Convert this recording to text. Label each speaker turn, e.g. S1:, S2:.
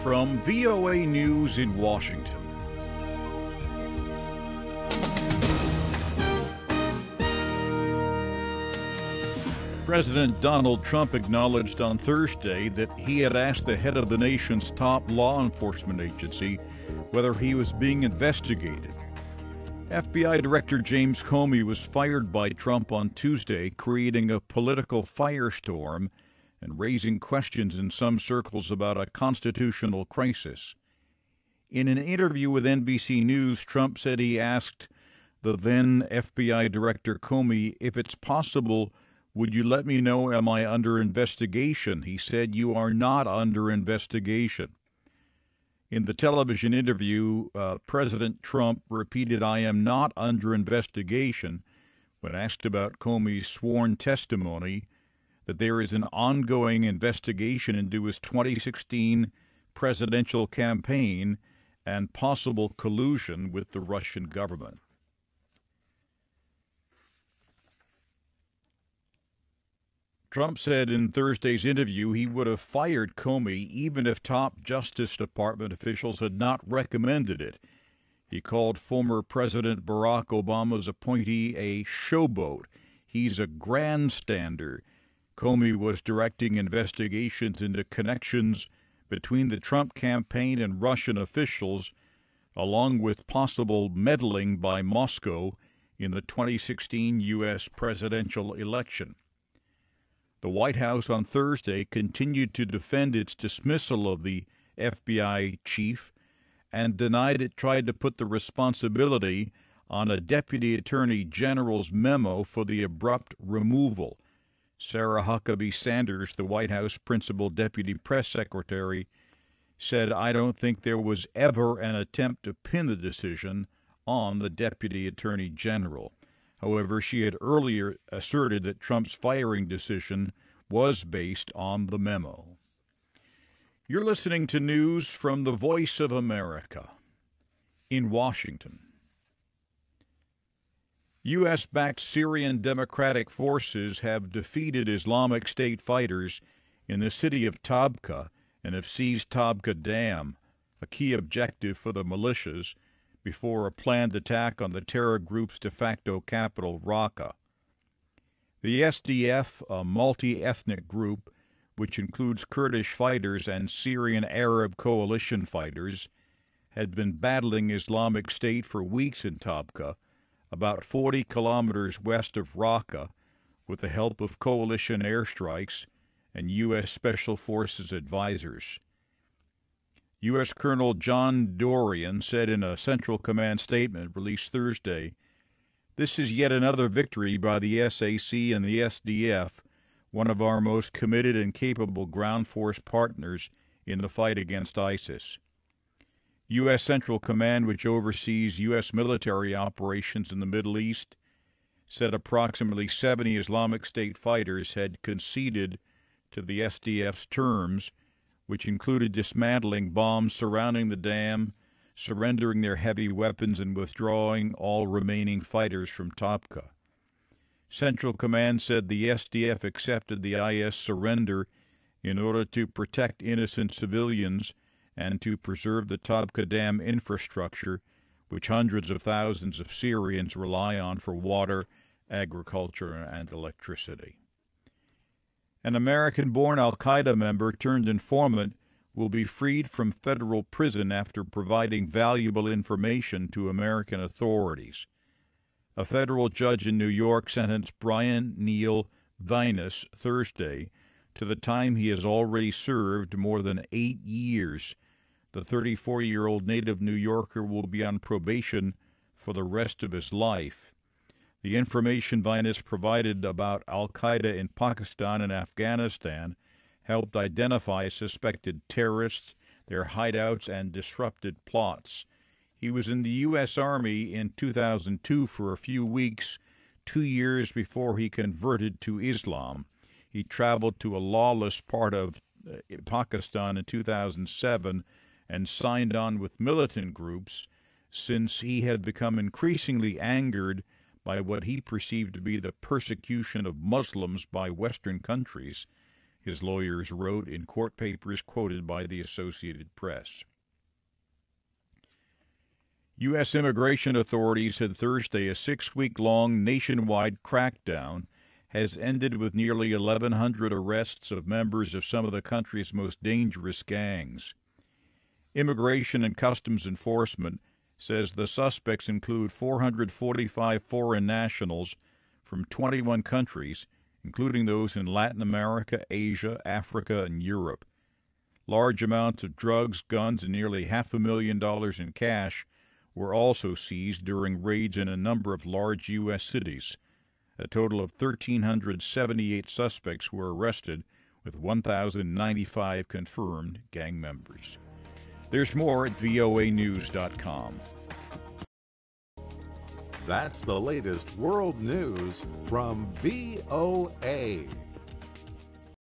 S1: From VOA News in Washington. President Donald Trump acknowledged on Thursday that he had asked the head of the nation's top law enforcement agency whether he was being investigated. FBI Director James Comey was fired by Trump on Tuesday, creating a political firestorm and raising questions in some circles about a constitutional crisis. In an interview with NBC News, Trump said he asked the then FBI Director Comey, "If it's possible, would you let me know, am I under investigation?" He said, "You are not under investigation." In the television interview, President Trump repeated, "I am not under investigation," when asked about Comey's sworn testimony that there is an ongoing investigation into his 2016 presidential campaign and possible collusion with the Russian government. Trump said in Thursday's interview he would have fired Comey even if top Justice Department officials had not recommended it. He called former President Barack Obama's appointee a showboat. He's a grandstander. Comey was directing investigations into connections between the Trump campaign and Russian officials, along with possible meddling by Moscow in the 2016 U.S. presidential election. The White House on Thursday continued to defend its dismissal of the FBI chief and denied it tried to put the responsibility on a Deputy Attorney General's memo for the abrupt removal. Sarah Huckabee Sanders, the White House principal deputy press secretary, said, "I don't think there was ever an attempt to pin the decision on the Deputy Attorney General." However, she had earlier asserted that Trump's firing decision was based on the memo. You're listening to news from the Voice of America in Washington. U.S.-backed Syrian Democratic Forces have defeated Islamic State fighters in the city of Tabqa and have seized Tabqa Dam, a key objective for the militias, before a planned attack on the terror group's de facto capital, Raqqa. The SDF, a multi-ethnic group which includes Kurdish fighters and Syrian Arab coalition fighters, had been battling Islamic State for weeks in Tabqa, about 40 kilometers west of Raqqa, with the help of coalition airstrikes and U.S. Special Forces advisors. U.S. Colonel John Dorian said in a Central Command statement released Thursday, "This is yet another victory by the SAC and the SDF, one of our most committed and capable ground force partners in the fight against ISIS." U.S. Central Command, which oversees U.S. military operations in the Middle East, said approximately 70 Islamic State fighters had conceded to the SDF's terms, which included dismantling bombs surrounding the dam, surrendering their heavy weapons, and withdrawing all remaining fighters from Tabqa. Central Command said the SDF accepted the IS surrender in order to protect innocent civilians and to preserve the Tabqa Dam infrastructure, which hundreds of thousands of Syrians rely on for water, agriculture, and electricity. An American-born Al-Qaeda member turned informant will be freed from federal prison after providing valuable information to American authorities. A federal judge in New York sentenced Brian Neal Vinus Thursday to the time he has already served, more than 8 years. The 34-year-old native New Yorker will be on probation for the rest of his life. The information Vinus provided about Al-Qaeda in Pakistan and Afghanistan helped identify suspected terrorists, their hideouts, and disrupted plots. He was in the U.S. Army in 2002 for a few weeks, 2 years before he converted to Islam. He traveled to a lawless part of Pakistan in 2007 and signed on with militant groups since he had become increasingly angered by what he perceived to be the persecution of Muslims by Western countries. his lawyers wrote in court papers quoted by the Associated Press. U.S. immigration authorities said Thursday a 6-week-long nationwide crackdown has ended with nearly 1,100 arrests of members of some of the country's most dangerous gangs. Immigration and Customs Enforcement says the suspects include 445 foreign nationals from 21 countries, including those in Latin America, Asia, Africa, and Europe. Large amounts of drugs, guns, and nearly $500,000 in cash were also seized during raids in a number of large U.S. cities. A total of 1,378 suspects were arrested, with 1,095 confirmed gang members. There's more at voanews.com.
S2: That's the latest world news from VOA.